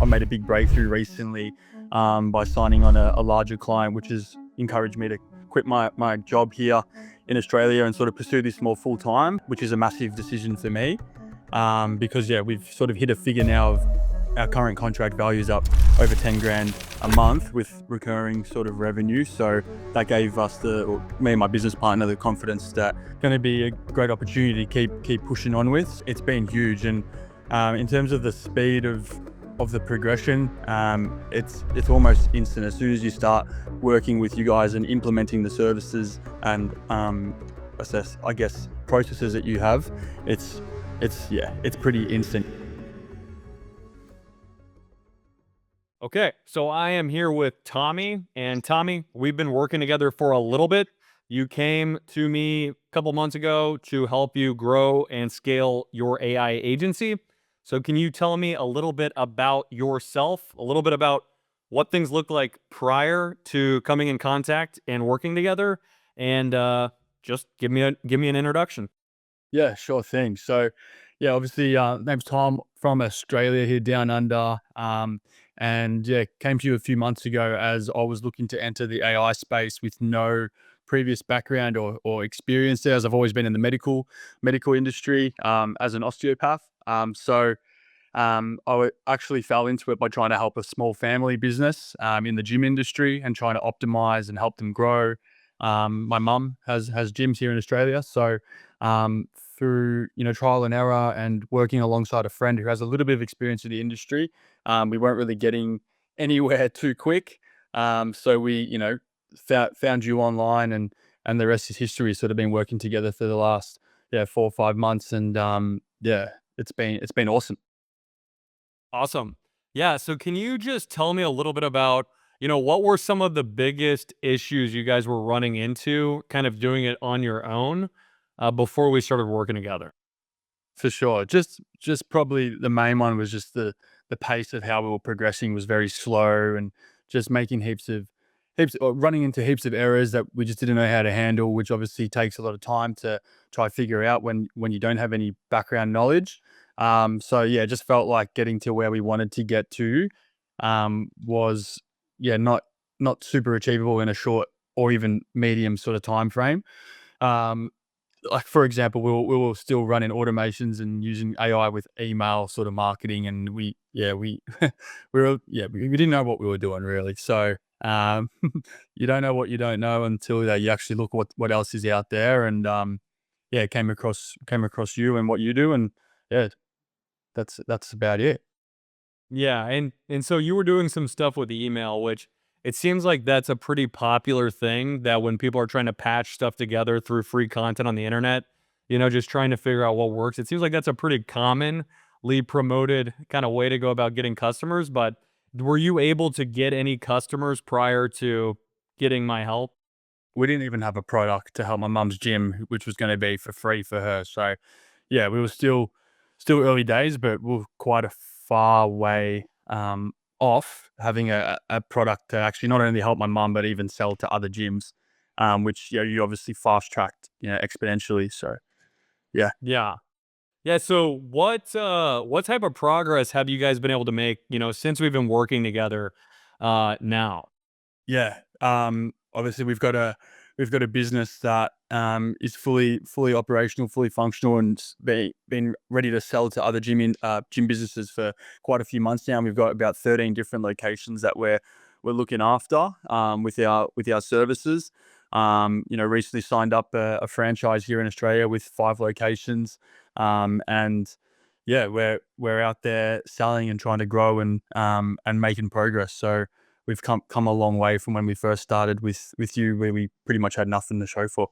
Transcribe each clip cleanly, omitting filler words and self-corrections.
I made a big breakthrough recently by signing on a larger client, which has encouraged me to quit my job here in Australia and sort of pursue this more full time, which is a massive decision for me. Because yeah, we've sort of hit a figure now of our current contract values up over 10 grand a month with recurring sort of revenue. So that gave us or me and my business partner, the confidence that going to be a great opportunity to keep pushing on with. It's been huge. And in terms of the speed of the progression, it's almost instant. As soon as you start working with you guys and implementing the services and I guess processes that you have, it's pretty instant. Okay, so I am here with Tommy, and Tommy, we've been working together for a little bit. You came to me a couple months ago to help you grow and scale your AI agency. So can you tell me a little bit about yourself, a little bit about what things look like prior to coming in contact and working together, and just give me an introduction. Yeah, sure thing. So, yeah, obviously, name's Tom from Australia here down under. And yeah, came to you a few months ago as I was looking to enter the AI space with no previous background or experience there, as I've always been in the medical industry as an osteopath. Actually fell into it by trying to help a small family business in the gym industry and trying to optimize and help them grow. My mum has gyms here in Australia, so through trial and error and working alongside a friend who has a little bit of experience in the industry, we weren't really getting anywhere too quick. So we found you online, and the rest is history. Sort of been working together for the last 4 or 5 months, and it's been awesome. Awesome. Yeah. So can you just tell me a little bit about, what were some of the biggest issues you guys were running into kind of doing it on your own before we started working together? For sure. Just probably the main one was just the pace of how we were progressing was very slow, and just making heaps or running into heaps of errors that we just didn't know how to handle, which obviously takes a lot of time to try to figure out when you don't have any background knowledge. So yeah, it just felt like getting to where we wanted to get to was not super achievable in a short or even medium sort of time frame. Um, like for example, we were still running automations and using AI with email sort of marketing, and we we didn't know what we were doing really. So you don't know what you don't know until you actually look what else is out there, and came across you and what you do, and yeah, that's about it. Yeah, and so you were doing some stuff with the email, which it seems like that's a pretty popular thing that when people are trying to patch stuff together through free content on the internet, just trying to figure out what works. It seems like that's a pretty commonly promoted kind of way to go about getting customers, but were you able to get any customers prior to getting my help? We didn't even have a product to help my mum's gym, which was going to be for free for her. So yeah, we were still early days, but we're quite a far way off having a product to actually not only help my mum but even sell to other gyms, which you obviously fast tracked exponentially. So yeah. Yeah. Yeah, so what type of progress have you guys been able to make, since we've been working together now? Yeah. Obviously we've got a business that is fully operational, fully functional, and been ready to sell to other gym businesses for quite a few months now. And we've got about 13 different locations that we're looking after with our services. Recently signed up a franchise here in Australia with 5 locations. And yeah, we're out there selling and trying to grow and making progress. So we've come a long way from when we first started with you, where we pretty much had nothing to show for.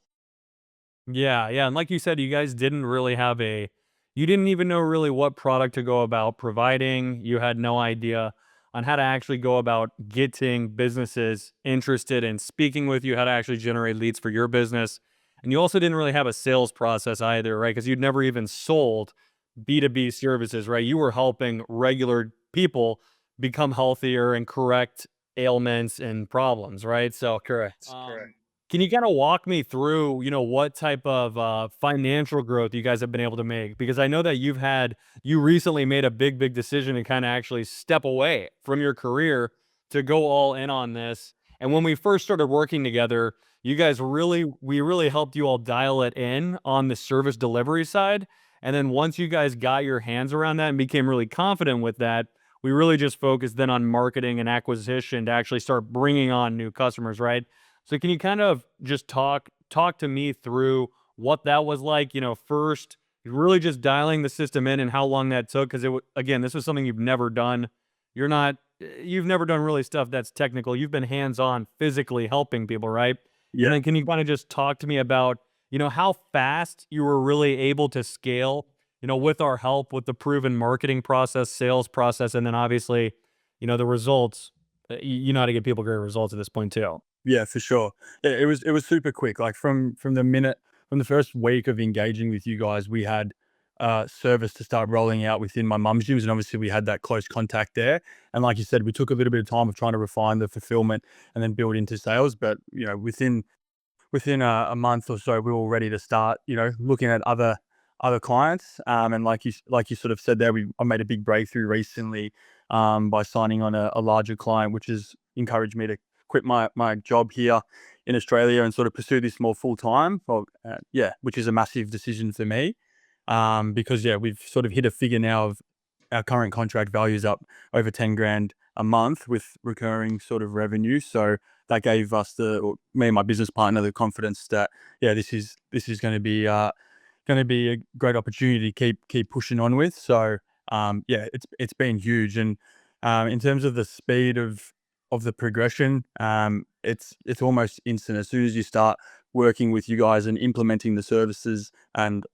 Yeah, yeah, and like you said, you didn't even know really what product to go about providing. You had no idea on how to actually go about getting businesses interested in speaking with you, how to actually generate leads for your business. And you also didn't really have a sales process either, right? Because you'd never even sold B2B services, right? You were helping regular people become healthier and correct ailments and problems, right? So, Correct. um, Correct. Can you kind of walk me through, what type of financial growth you guys have been able to make? Because I know that you recently made a big decision to kind of actually step away from your career to go all in on this. And when we first started working together, we really helped you all dial it in on the service delivery side. And then once you guys got your hands around that and became really confident with that, we really just focused then on marketing and acquisition to actually start bringing on new customers, right? So can you kind of just talk to me through what that was like? First really just dialing the system in and how long that took because again, this was something you've never done. You've never done really stuff that's technical. You've been hands-on physically helping people, right? And Yeah. then can you kind of just talk to me about, how fast you were really able to scale, with our help with the proven marketing process, sales process, and then obviously, the results. You know how to get people great results at this point too. Yeah, for sure. Yeah, it was super quick. Like from the first week of engaging with you guys, we had service to start rolling out within my mum's gyms, and obviously we had that close contact there. And like you said, we took a little bit of time of trying to refine the fulfillment and then build into sales. But within a month or so, we were ready to start, looking at other clients. And like you sort of said there, I made a big breakthrough recently by signing on a larger client, which has encouraged me to quit my job here in Australia and sort of pursue this more full time. Well, yeah, which is a massive decision for me because yeah, we've sort of hit a figure now of our current contract values up over 10 grand a month with recurring sort of revenue. So that gave us or me and my business partner the confidence that yeah, this is going to be a great opportunity to keep pushing on with. So yeah, it's been huge. And in terms of the speed of the progression, it's almost instant as soon as you start working with you guys and implementing the services and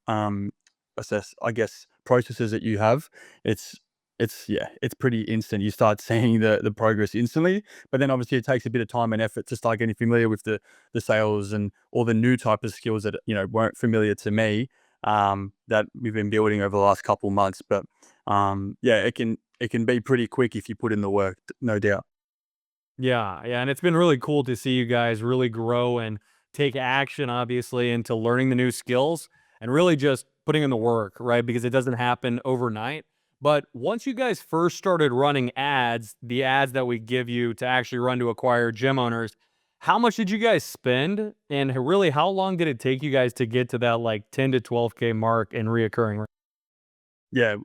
assess, I guess, processes that you have. It's it's pretty instant. You start seeing the progress instantly, but then obviously it takes a bit of time and effort to start getting familiar with the sales and all the new type of skills that weren't familiar to me that we've been building over the last couple months. But yeah, it can be pretty quick if you put in the work, no doubt. Yeah, yeah, and it's been really cool to see you guys really grow and take action, obviously, into learning the new skills and really just putting in the work, right? Because it doesn't happen overnight. But once you guys first started running ads, the ads that we give you to actually run to acquire gym owners, how much did you guys spend? And really, how long did it take you guys to get to that like 10 to 12K mark in reoccurring? Yeah,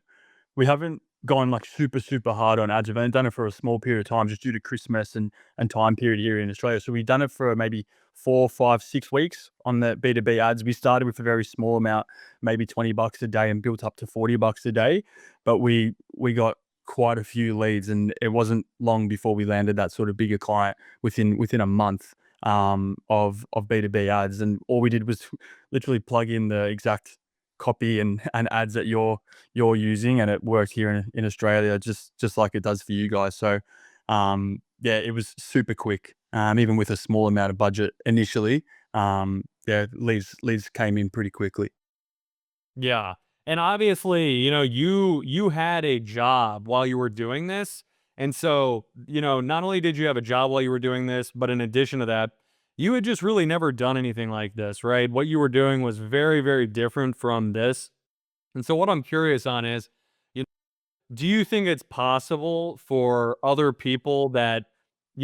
we haven't gone like super hard on ads. We've only done it for a small period of time just due to Christmas and time period here in Australia. So we've done it for maybe 4, 5, 6 weeks on the B2B ads. We started with a very small amount, maybe $20 a day, and built up to $40 a day. But we got quite a few leads, and it wasn't long before we landed that sort of bigger client within a month of B2B ads. And all we did was literally plug in the exact copy and ads that you're using, and it worked here in Australia just like it does for you guys. So yeah, it was super quick. Even with a small amount of budget initially, yeah, leads came in pretty quickly. Yeah. And obviously, you had a job while you were doing this. And so, not only did you have a job while you were doing this, but in addition to that, you had just really never done anything like this, right? What you were doing was very different from this. And so what I'm curious on is, do you think it's possible for other people that,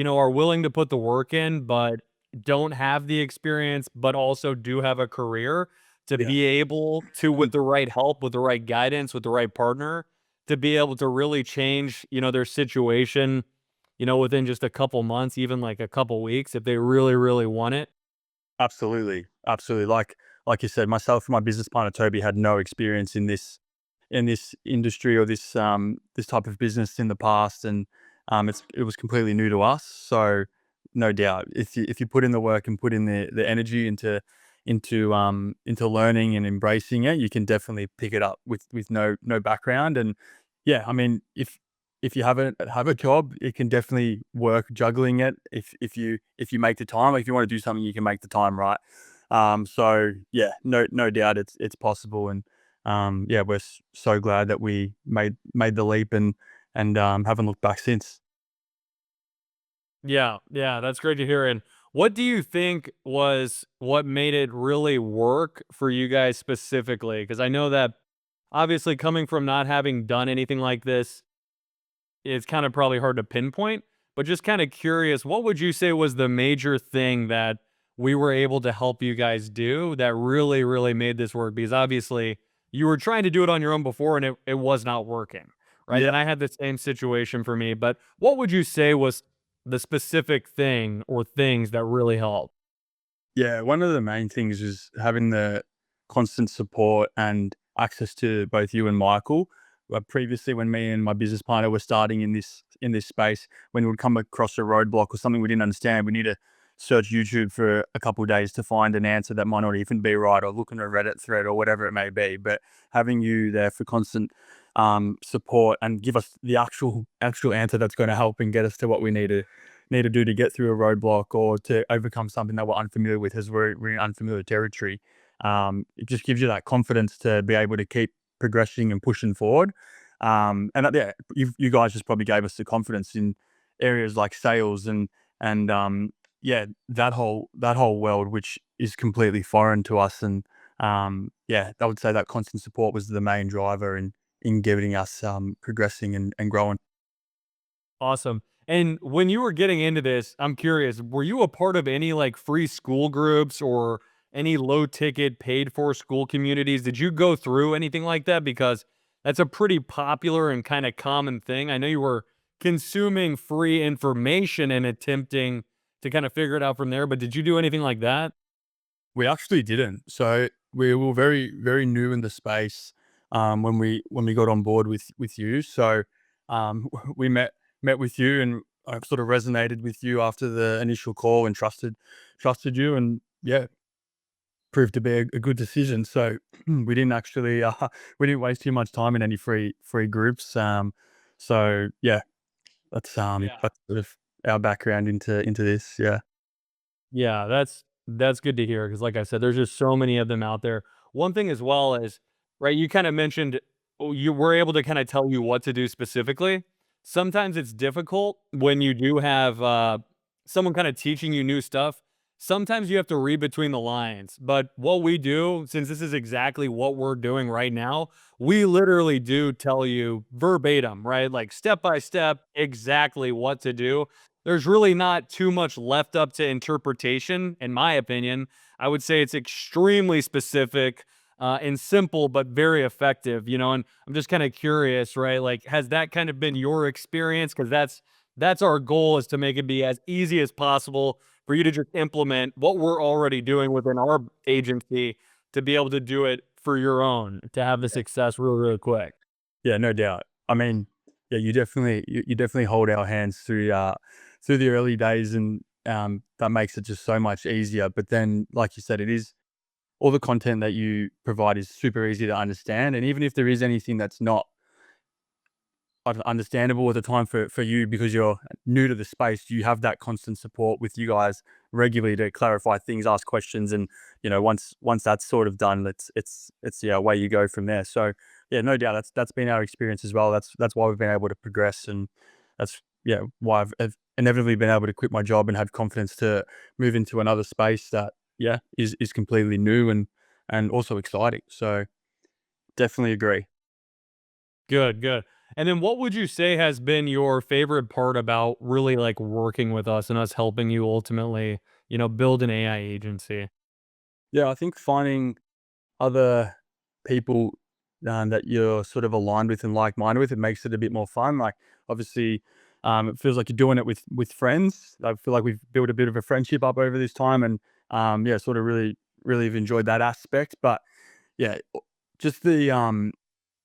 are willing to put the work in, but don't have the experience, but also do have a career to Yeah, be able to, with the right help, with the right guidance, with the right partner, to be able to really change, their situation, within just a couple months, even like a couple weeks, if they really want it? absolutely. Like you said, myself and my business partner Toby had no experience in this industry or this type of business in the past, and it was completely new to us. So no doubt, if you put in the work and put in the energy into learning and embracing it, you can definitely pick it up with no background. And yeah, I mean, if you have a job, it can definitely work juggling it if you make the time. Like if you want to do something, you can make the time, right? So yeah, no doubt it's possible. And yeah, we're so glad that we made the leap and haven't looked back since. Yeah, yeah, that's great to hear. And What do you think was what made it really work for you guys specifically? Because I know that obviously coming from not having done anything like this, it's kind of probably hard to pinpoint, but just kind of curious, what would you say was the major thing that we were able to help you guys do that really, really made this work? Because obviously you were trying to do it on your own before and it was not working, right? Yeah. And I had the same situation for me, but what would you say was the specific thing or things that really helped? Yeah, one of the main things is having the constant support and access to both you and Michael. Previously, when me and my business partner were starting in this space, when we would come across a roadblock or something we didn't understand, we need to search YouTube for a couple of days to find an answer that might not even be right, or look in a Reddit thread or whatever it may be. But having you there for constant support and give us the actual answer that's going to help and get us to what we need to do to get through a roadblock or to overcome something that we're unfamiliar with, as we're in unfamiliar territory. It just gives you that confidence to be able to keep progressing and pushing forward. Yeah, you guys just probably gave us the confidence in areas like sales and yeah, that whole world, which is completely foreign to us. And yeah, I would say that constant support was the main driver in getting us progressing and growing. Awesome. And when you were getting into this, I'm curious, were you a part of any like free school groups or any low ticket paid for school communities? Did you go through anything like that? Because that's a pretty popular and kind of common thing. I know you were consuming free information and attempting to kind of figure it out from there, but did you do anything like that? We actually didn't. So we were very new in the space when we got on board with you. So we met with you, and I sort of resonated with you after the initial call and trusted you, and yeah, proved to be a good decision. So we didn't actually we didn't waste too much time in any free groups. So yeah, Yeah. that's sort of our background into this. Yeah. Yeah, that's good to hear because, like I said, there's just so many of them out there. One thing as well is, right, you kinda mentioned, you were able to kinda tell you what to do specifically. Sometimes it's difficult when you do have, someone kinda teaching you new stuff. Sometimes you have to read between the lines, but what we do, since this is exactly what we're doing right now, we literally do tell you verbatim, right? Like, step by step, exactly what to do. There's really not too much left up to interpretation, in my opinion. I would say it's extremely specific and simple, but very effective. And I'm just kind of curious, right? Like, has that kind of been your experience? Because that's our goal, is to make it be as easy as possible for you to just implement what we're already doing within our agency to be able to do it for your own, to have the success really, really quick. Yeah, no doubt. I mean, yeah, you definitely hold our hands through the early days, and that makes it just so much easier. But then, like you said, it is all the content that you provide is super easy to understand, and even if there is anything that's not understandable at the time for you because you're new to the space, you have that constant support with you guys regularly to clarify things, ask questions, and once that's sort of done, it's yeah, away you go from there. So yeah, no doubt that's been our experience as well. That's why we've been able to progress, and that's yeah why I've inevitably been able to quit my job and have confidence to move into another space that yeah is completely new and also exciting. So definitely agree. Good, good. And then what would you say has been your favorite part about really like working with us and us helping you ultimately, build an AI agency? Yeah, I think finding other people that you're sort of aligned with and like-minded with, it makes it a bit more fun. Like, obviously, it feels like you're doing it with friends. I feel like we've built a bit of a friendship up over this time, and yeah, sort of really have enjoyed that aspect. But yeah, just the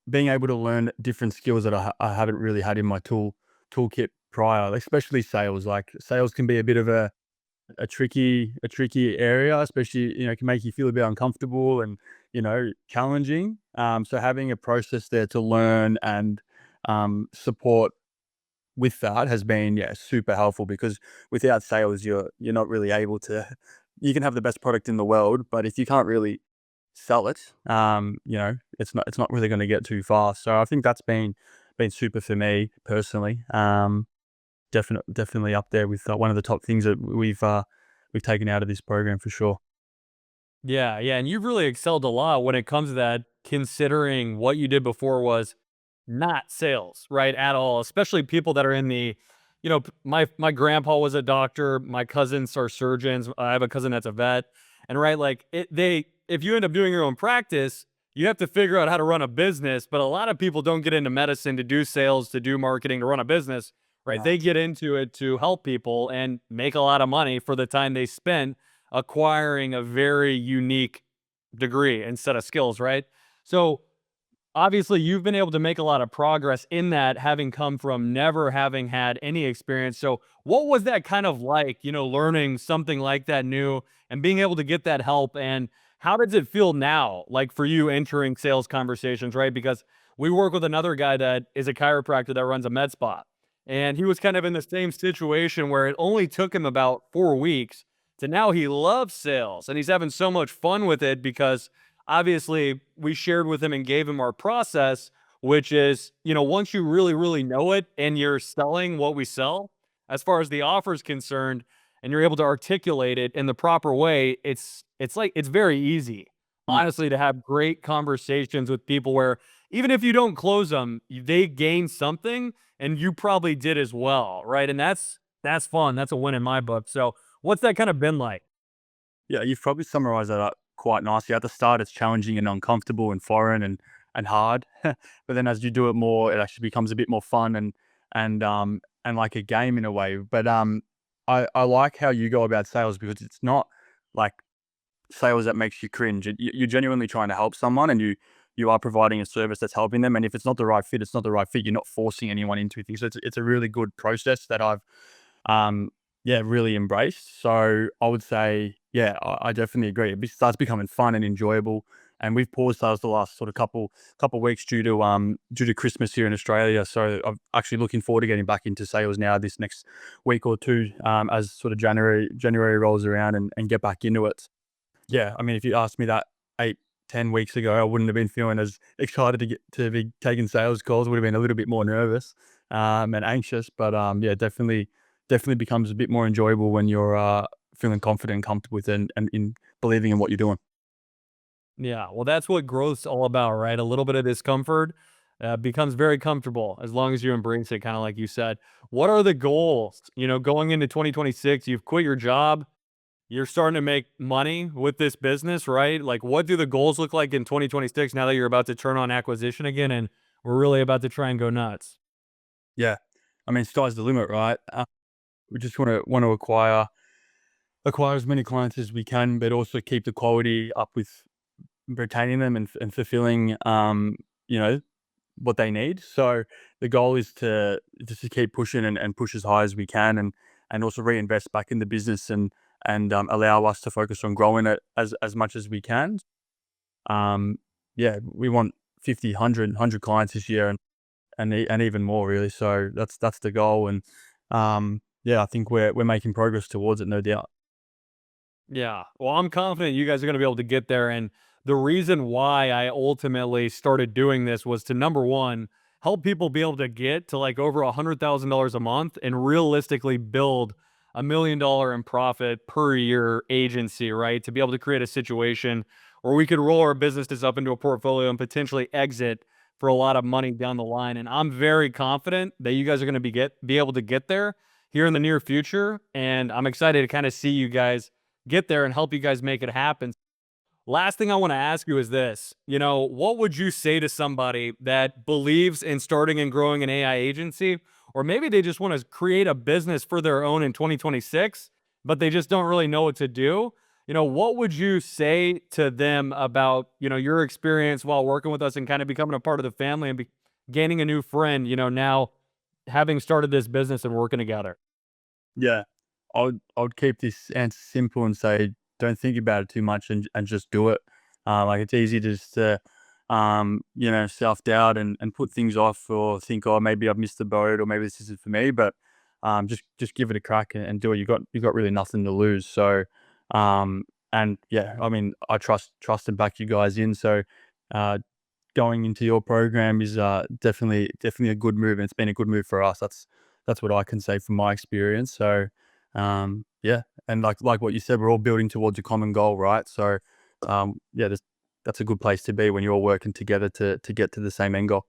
being able to learn different skills that I haven't really had in my toolkit prior, especially sales. Like, sales can be a bit of a tricky area, especially, it can make you feel a bit uncomfortable and, challenging. So having a process there to learn and support with that has been, yeah, super helpful, because without sales, you're not really able to you can have the best product in the world, but if you can't really sell it, it's not really gonna get too far. So I think that's been super for me personally. Definitely up there with one of the top things that we've taken out of this program for sure. Yeah, yeah, and you've really excelled a lot when it comes to that, considering what you did before was not sales, right, at all, especially people that are in the my grandpa was a doctor, my cousins are surgeons, I have a cousin that's a vet, and right, like, if you end up doing your own practice, you have to figure out how to run a business, but a lot of people don't get into medicine to do sales, to do marketing, to run a business, right? Yeah. They get into it to help people and make a lot of money for the time they spend acquiring a very unique degree and set of skills, right? So obviously you've been able to make a lot of progress in that, having come from never having had any experience. So what was that kind of like, learning something like that new and being able to get that help? And how does it feel now, like for you entering sales conversations, right? Because we work with another guy that is a chiropractor that runs a med spa. And he was kind of in the same situation where it only took him about 4 weeks to now he loves sales and he's having so much fun with it because obviously we shared with him and gave him our process, which is, once you really, really know it and you're selling what we sell, as far as the offer is concerned, and you're able to articulate it in the proper way, it's very easy, Yeah. honestly, to have great conversations with people where even if you don't close them, they gain something and you probably did as well, right? And that's fun. That's a win in my book. So what's that kind of been like? Yeah, you've probably summarized that up quite nicely. At the start, it's challenging and uncomfortable and foreign and hard, but then as you do it more, it actually becomes a bit more fun and like a game in a way. But I like how you go about sales because it's not like sales that makes you cringe. You're genuinely trying to help someone, and you are providing a service that's helping them. And if it's not the right fit, it's not the right fit. You're not forcing anyone into things. So it's a really good process that I've um, yeah, really embraced. So I would say, yeah, I definitely agree. Starts becoming fun and enjoyable. And we've paused sales the last sort of couple weeks due to Christmas here in Australia. So I'm actually looking forward to getting back into sales now this next week or two, as sort of January rolls around and get back into it. Yeah, I mean, if you asked me that 8, 10 weeks ago, I wouldn't have been feeling as excited to be taking sales calls. Would have been a little bit more nervous, and anxious. But yeah, definitely becomes a bit more enjoyable when you're feeling confident and comfortable with it and in believing in what you're doing. Yeah, well, that's what growth's all about, right? A little bit of discomfort becomes very comfortable as long as you embrace it, kind of like you said. What are the goals? Going into 2026, you've quit your job, you're starting to make money with this business, right? Like, what do the goals look like in 2026 now that you're about to turn on acquisition again and we're really about to try and go nuts? Yeah, I mean, sky's the limit, right? We just want to acquire as many clients as we can, but also keep the quality up with retaining them and fulfilling you know what they need. So the goal is to just to keep pushing and push as high as we can and also reinvest back in the business and allow us to focus on growing it as much as we can. Um, yeah, we want 50, 100 clients this year and even more really. So that's the goal. And yeah, I think we're making progress towards it, no doubt. Yeah. Well, I'm confident you guys are going to be able to get there. And the reason why I ultimately started doing this was to number one, help people be able to get to like over $100,000 a month and realistically build $1 million in profit per year agency, right? To be able to create a situation where we could roll our businesses up into a portfolio and potentially exit for a lot of money down the line. And I'm very confident that you guys are going to be able to get there here in the near future. And I'm excited to kind of see you guys get there and help you guys make it happen. Last thing I want to ask you is this, what would you say to somebody that believes in starting and growing an AI agency, or maybe they just want to create a business for their own in 2026, but they just don't really know what to do? What would you say to them about, your experience while working with us and kind of becoming a part of the family and gaining a new friend, now having started this business and working together? Yeah, I would keep this answer simple and say, don't think about it too much and just do it. Like it's easy to just self doubt and put things off or think, oh, maybe I've missed the boat or maybe this isn't for me. But just give it a crack and do it. You got really nothing to lose. So and yeah, I mean, I trust and back you guys in. So uh, going into your program is definitely a good move, and it's been a good move for us. That's what I can say from my experience. So Yeah, and like what you said, we're all building towards a common goal, right? So, yeah, that's a good place to be when you're all working together to get to the same end goal.